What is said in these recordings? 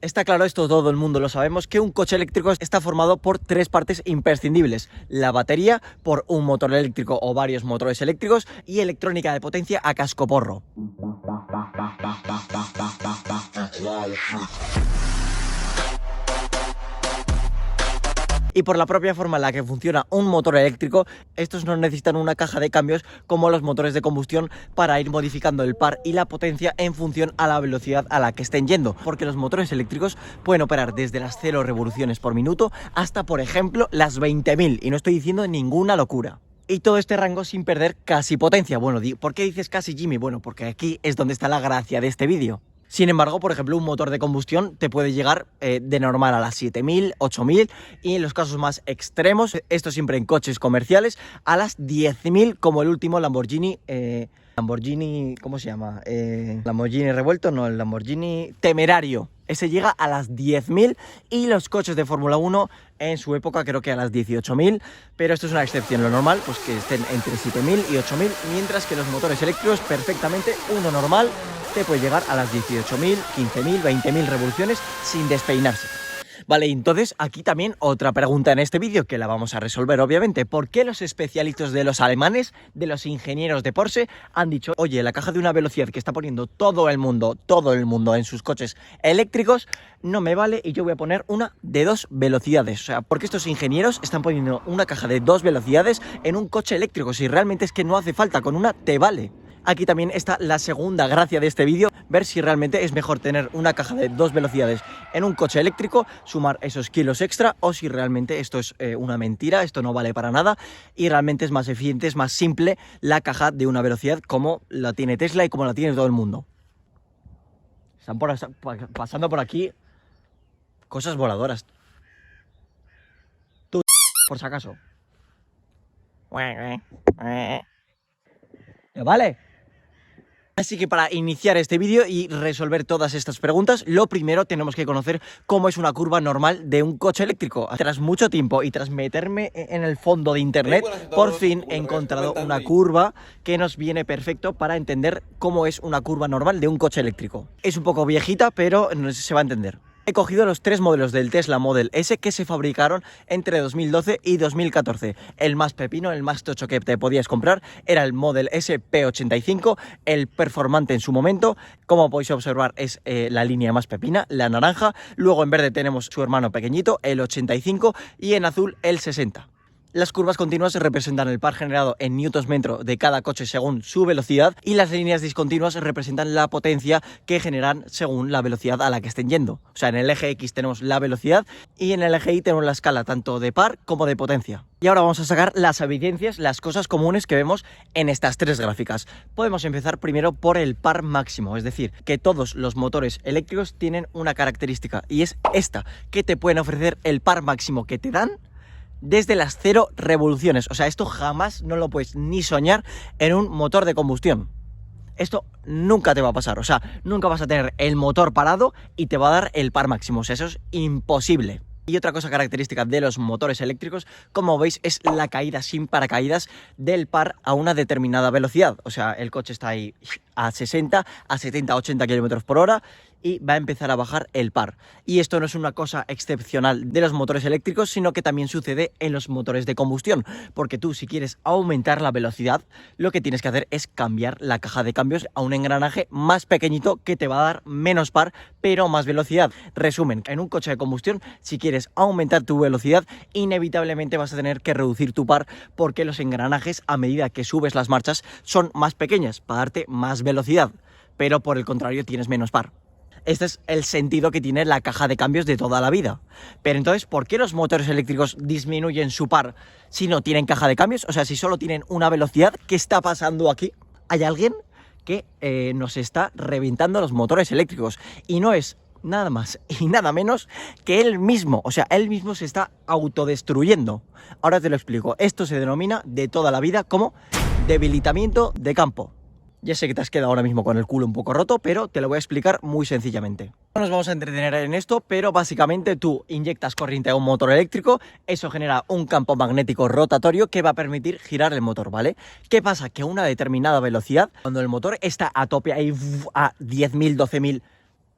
Está claro, esto todo el mundo lo sabemos, que un coche eléctrico está formado por tres partes imprescindibles: la batería, por un motor eléctrico o varios motores eléctricos, y electrónica de potencia a cascoporro. Y por la propia forma en la que funciona un motor eléctrico, estos no necesitan una caja de cambios como los motores de combustión para ir modificando el par y la potencia en función a la velocidad a la que estén yendo, porque los motores eléctricos pueden operar desde las 0 revoluciones por minuto hasta, por ejemplo, las 20.000, y no estoy diciendo ninguna locura. Y todo este rango sin perder casi potencia. Bueno, ¿por qué dices casi, Jimmy? Bueno, porque aquí es donde está la gracia de este vídeo. Sin embargo, por ejemplo, un motor de combustión te puede llegar de normal a las 7.000, 8.000 y en los casos más extremos, esto siempre en coches comerciales, a las 10.000, como el último Lamborghini, ¿cómo se llama? Lamborghini revuelto, no, el Lamborghini Temerario. Ese llega a las 10.000 y los coches de Fórmula 1 en su época creo que a las 18.000, pero esto es una excepción. Lo normal, pues que estén entre 7.000 y 8.000, mientras que los motores eléctricos perfectamente, uno normal, te puede llegar a las 18.000, 15.000, 20.000 revoluciones sin despeinarse. Vale, entonces aquí también otra pregunta en este vídeo que la vamos a resolver obviamente. ¿Por qué los especialistas de los alemanes, de los ingenieros de Porsche, han dicho: oye, la caja de una velocidad que está poniendo todo el mundo en sus coches eléctricos no me vale y yo voy a poner una de 2 velocidades? O sea, ¿por qué estos ingenieros están poniendo una caja de 2 velocidades en un coche eléctrico si realmente es que no hace falta, con una te vale? Aquí también está la segunda gracia de este vídeo, ver si realmente es mejor tener una caja de 2 velocidades en un coche eléctrico, sumar esos kilos extra, o si realmente esto es una mentira, esto no vale para nada y realmente es más eficiente, es más simple la caja de una velocidad como la tiene Tesla y como la tiene todo el mundo. Están pasando por aquí cosas voladoras. Tú, por si acaso. ¿Vale? Así que para iniciar este vídeo y resolver todas estas preguntas, lo primero tenemos que conocer cómo es una curva normal de un coche eléctrico. Tras mucho tiempo y tras meterme en el fondo de internet, por fin he encontrado una curva que nos viene perfecto para entender cómo es una curva normal de un coche eléctrico. Es un poco viejita, pero se va a entender. He cogido los 3 modelos del Tesla Model S que se fabricaron entre 2012 y 2014. El más pepino, el más tocho que te podías comprar era el Model S P85, el performante en su momento. Como podéis observar, es la línea más pepina, la naranja. Luego en verde tenemos su hermano pequeñito, el 85, y en azul el 60. Las curvas continuas representan el par generado en newtons metro de cada coche según su velocidad, y las líneas discontinuas representan la potencia que generan según la velocidad a la que estén yendo. O sea, en el eje X tenemos la velocidad y en el eje Y tenemos la escala tanto de par como de potencia. Y ahora vamos a sacar las evidencias, las cosas comunes que vemos en estas 3 gráficas. Podemos empezar primero por el par máximo, es decir, que todos los motores eléctricos tienen una característica, y es esta, que te pueden ofrecer el par máximo que te dan desde las 0 revoluciones. O sea, esto jamás no lo puedes ni soñar en un motor de combustión. Esto nunca te va a pasar. O sea, nunca vas a tener el motor parado y te va a dar el par máximo. O sea, eso es imposible. Y otra cosa característica de los motores eléctricos, como veis, es la caída sin paracaídas del par a una determinada velocidad. O sea, el coche está ahí a 60, a 70, 80 km por hora y va a empezar a bajar el par. Y esto no es una cosa excepcional de los motores eléctricos, sino que también sucede en los motores de combustión. Porque tú, si quieres aumentar la velocidad, lo que tienes que hacer es cambiar la caja de cambios a un engranaje más pequeñito que te va a dar menos par, pero más velocidad. Resumen, en un coche de combustión, si quieres aumentar tu velocidad, inevitablemente vas a tener que reducir tu par, porque los engranajes, a medida que subes las marchas, son más pequeñas para darte más velocidad, pero por el contrario tienes menos par. Este es el sentido que tiene la caja de cambios de toda la vida. Pero entonces, ¿por qué los motores eléctricos disminuyen su par si no tienen caja de cambios? O sea, si solo tienen una velocidad, ¿qué está pasando aquí? Hay alguien que nos está reventando los motores eléctricos, y no es nada más y nada menos que él mismo. O sea, él mismo se está autodestruyendo. Ahora te lo explico. Esto se denomina de toda la vida como debilitamiento de campo. Ya sé que te has quedado ahora mismo con el culo un poco roto, pero te lo voy a explicar muy sencillamente. No nos vamos a entretener en esto, pero básicamente tú inyectas corriente a un motor eléctrico, eso genera un campo magnético rotatorio que va a permitir girar el motor, ¿vale? ¿Qué pasa? Que a una determinada velocidad, cuando el motor está a tope ahí a 10.000, 12.000,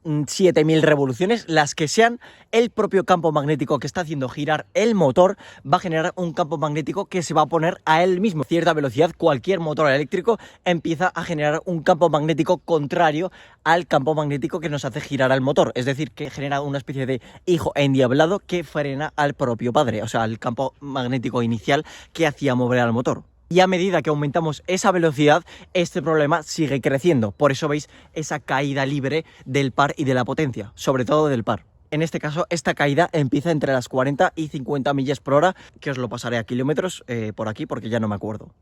7000 revoluciones, las que sean, el propio campo magnético que está haciendo girar el motor va a generar un campo magnético que se va a poner a él mismo. A cierta velocidad, cualquier motor eléctrico empieza a generar un campo magnético contrario al campo magnético que nos hace girar al motor. Es decir, que genera una especie de hijo endiablado que frena al propio padre, o sea, al campo magnético inicial que hacía mover al motor. Y a medida que aumentamos esa velocidad, este problema sigue creciendo. Por eso veis esa caída libre del par y de la potencia, sobre todo del par. En este caso, esta caída empieza entre las 40 y 50 millas por hora, que os lo pasaré a kilómetros por aquí porque ya no me acuerdo.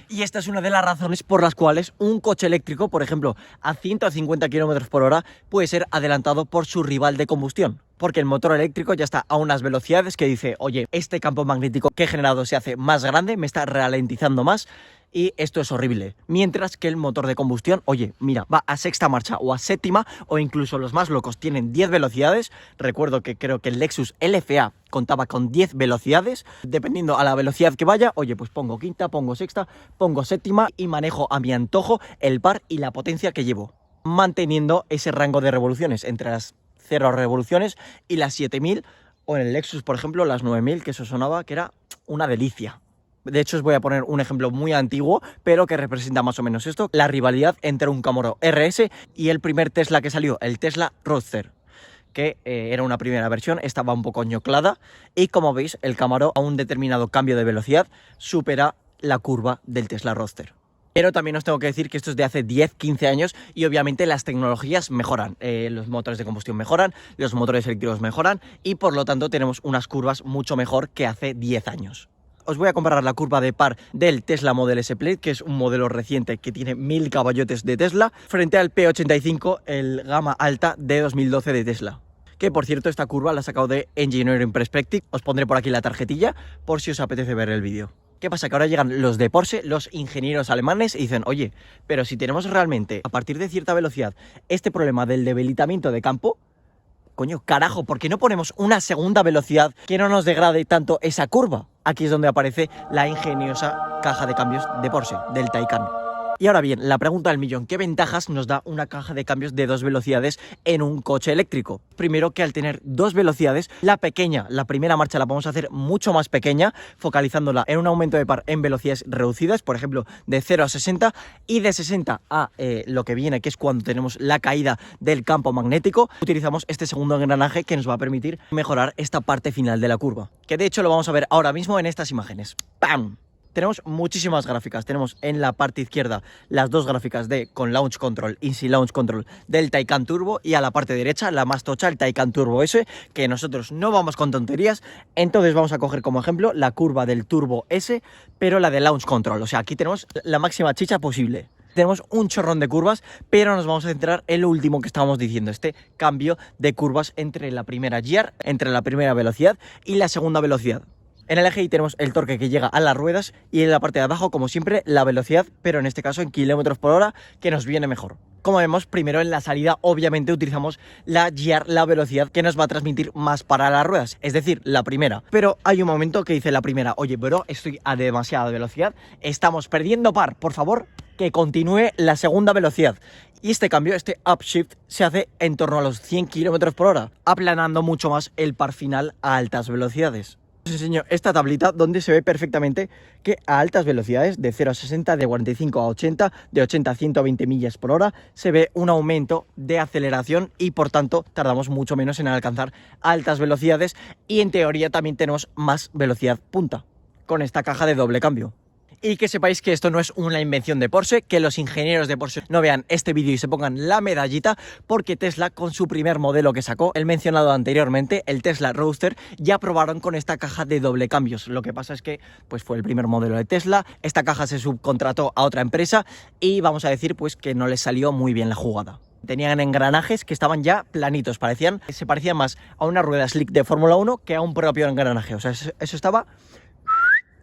Y esta es una de las razones por las cuales un coche eléctrico, por ejemplo, a 150 km por hora, puede ser adelantado por su rival de combustión. Porque el motor eléctrico ya está a unas velocidades que dice, oye, este campo magnético que he generado se hace más grande, me está ralentizando más y esto es horrible. Mientras que el motor de combustión, oye, mira, va a sexta marcha o a séptima, o incluso los más locos tienen 10 velocidades. Recuerdo que creo que el Lexus LFA contaba con 10 velocidades. Dependiendo a la velocidad que vaya, oye, pues pongo quinta, pongo sexta, pongo séptima y manejo a mi antojo el par y la potencia que llevo, manteniendo ese rango de revoluciones entre las 0 revoluciones y las 7000, o en el Lexus, por ejemplo, las 9000, que eso sonaba que era una delicia. De hecho, os voy a poner un ejemplo muy antiguo, pero que representa más o menos esto: la rivalidad entre un Camaro RS y el primer Tesla que salió, el Tesla Roadster, que era una primera versión, estaba un poco ñoclada, y como veis, el Camaro a un determinado cambio de velocidad supera la curva del Tesla Roadster. Pero también os tengo que decir que esto es de hace 10-15 años y obviamente las tecnologías mejoran, los motores de combustión mejoran, los motores eléctricos mejoran y por lo tanto tenemos unas curvas mucho mejor que hace 10 años. Os voy a comparar la curva de par del Tesla Model S Plaid, que es un modelo reciente que tiene 1000 caballotes de Tesla, frente al P85, el gama alta de 2012 de Tesla. Que por cierto, esta curva la he sacado de Engineering Perspective. Os pondré por aquí la tarjetilla por si os apetece ver el vídeo. ¿Qué pasa? Que ahora llegan los de Porsche, los ingenieros alemanes, y dicen, oye, pero si tenemos realmente, a partir de cierta velocidad, este problema del debilitamiento de campo, coño, carajo, ¿por qué no ponemos una segunda velocidad que no nos degrade tanto esa curva? Aquí es donde aparece la ingeniosa caja de cambios de Porsche, del Taycan. Y ahora bien, la pregunta del millón: ¿qué ventajas nos da una caja de cambios de 2 velocidades en un coche eléctrico? Primero, que al tener 2 velocidades, la pequeña, la primera marcha la podemos hacer mucho más pequeña, focalizándola en un aumento de par en velocidades reducidas, por ejemplo, de 0 a 60, y de 60 a lo que viene, que es cuando tenemos la caída del campo magnético, utilizamos este segundo engranaje que nos va a permitir mejorar esta parte final de la curva, que de hecho lo vamos a ver ahora mismo en estas imágenes. ¡Pam! Tenemos muchísimas gráficas. Tenemos en la parte izquierda las dos gráficas de con Launch Control y sin Launch Control del Taycan Turbo, y a la parte derecha la más tocha, el Taycan Turbo S, que nosotros no vamos con tonterías. Entonces vamos a coger como ejemplo la curva del Turbo S, pero la de Launch Control. O sea, aquí tenemos la máxima chicha posible. Tenemos un chorrón de curvas, pero nos vamos a centrar en lo último que estábamos diciendo, este cambio de curvas entre la primera gear, entre la primera velocidad y la segunda velocidad. En el eje Y tenemos el torque que llega a las ruedas, y en la parte de abajo, como siempre, la velocidad, pero en este caso en kilómetros por hora, que nos viene mejor. Como vemos, primero en la salida obviamente utilizamos la gear, la velocidad que nos va a transmitir más para las ruedas, es decir, la primera. Pero hay un momento que dice la primera: oye, bro, estoy a demasiada velocidad, estamos perdiendo par, por favor, que continúe la segunda velocidad. Y este cambio, este upshift, se hace en torno a los 100 km por hora, aplanando mucho más el par final a altas velocidades. Os enseño esta tablita donde se ve perfectamente que a altas velocidades, de 0 a 60, de 45 a 80, de 80 a 120 millas por hora, se ve un aumento de aceleración y por tanto tardamos mucho menos en alcanzar altas velocidades, y en teoría también tenemos más velocidad punta con esta caja de doble cambio. Y que sepáis que esto no es una invención de Porsche, que los ingenieros de Porsche no vean este vídeo y se pongan la medallita, porque Tesla, con su primer modelo que sacó, el mencionado anteriormente, el Tesla Roadster, ya probaron con esta caja de doble cambios. Lo que pasa es que pues fue el primer modelo de Tesla, esta caja se subcontrató a otra empresa y vamos a decir pues que no les salió muy bien la jugada. Tenían engranajes que estaban ya planitos, se parecían más a una rueda slick de Fórmula 1 que a un propio engranaje. O sea, eso estaba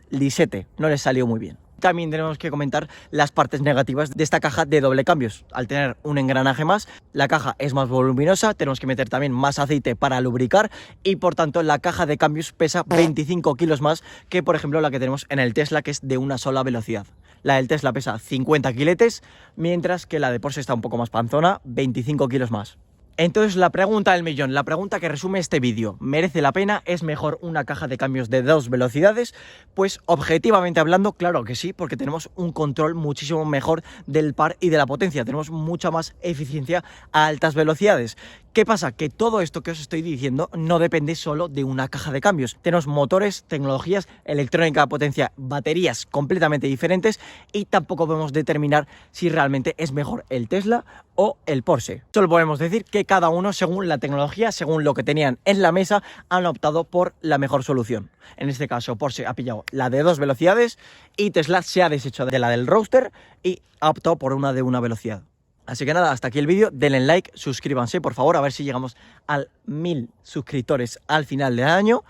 lisete, no les salió muy bien. También tenemos que comentar las partes negativas de esta caja de doble cambios. Al tener un engranaje más, la caja es más voluminosa, tenemos que meter también más aceite para lubricar, y por tanto la caja de cambios pesa 25 kilos más que por ejemplo la que tenemos en el Tesla, que es de una sola velocidad. La del Tesla pesa 50 kiletes, mientras que la de Porsche está un poco más panzona, 25 kilos más. Entonces la pregunta del millón, la pregunta que resume este vídeo, ¿merece la pena? ¿Es mejor una caja de cambios de 2 velocidades? Pues objetivamente hablando, claro que sí, porque tenemos un control muchísimo mejor del par y de la potencia, tenemos mucha más eficiencia a altas velocidades. ¿Qué pasa? Que todo esto que os estoy diciendo no depende solo de una caja de cambios. Tenemos motores, tecnologías, electrónica, potencia, baterías completamente diferentes y tampoco podemos determinar si realmente es mejor el Tesla o el Porsche. Solo podemos decir que cada uno, según la tecnología, según lo que tenían en la mesa, han optado por la mejor solución. En este caso, Porsche ha pillado la de 2 velocidades y Tesla se ha deshecho de la del Roadster y ha optado por una de 1 velocidad. Así que nada, hasta aquí el vídeo, denle like, suscríbanse por favor, a ver si llegamos al 1000 suscriptores al final del año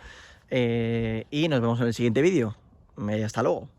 y nos vemos en el siguiente vídeo. Hasta luego.